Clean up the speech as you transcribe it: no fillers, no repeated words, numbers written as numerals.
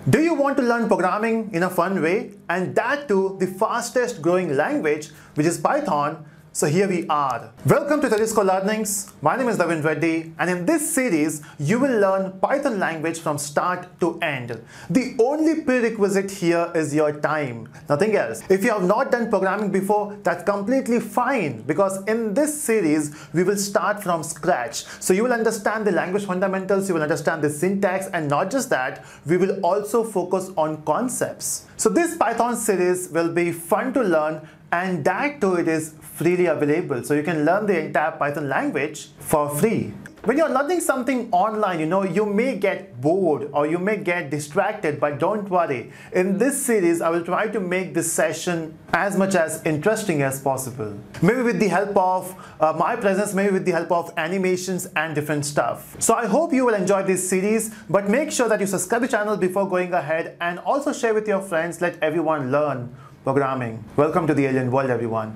Do you want to learn programming in a fun way, and that too the fastest growing language, which is Python? So here we are. Welcome to Telusko Learnings. My name is Davin Reddy, and in this series you will learn Python language from start to end. The only prerequisite here is your time, nothing else. If you have not done programming before, that's completely fine, because in this series we will start from scratch. So you will understand the language fundamentals, you will understand the syntax, and not just that, we will also focus on concepts. So this Python series will be fun to learn, and that too it is freely available, so you can learn the entire Python language for free. When you're learning something online, you may get bored or you may get distracted, but don't worry. In this series, I will try to make this session as much as interesting as possible. Maybe with the help of my presence, maybe with the help of animations and different stuff. So I hope you will enjoy this series, but make sure that you subscribe to the channel before going ahead, and also share with your friends. Let everyone learn programming. Welcome to the alien world, everyone.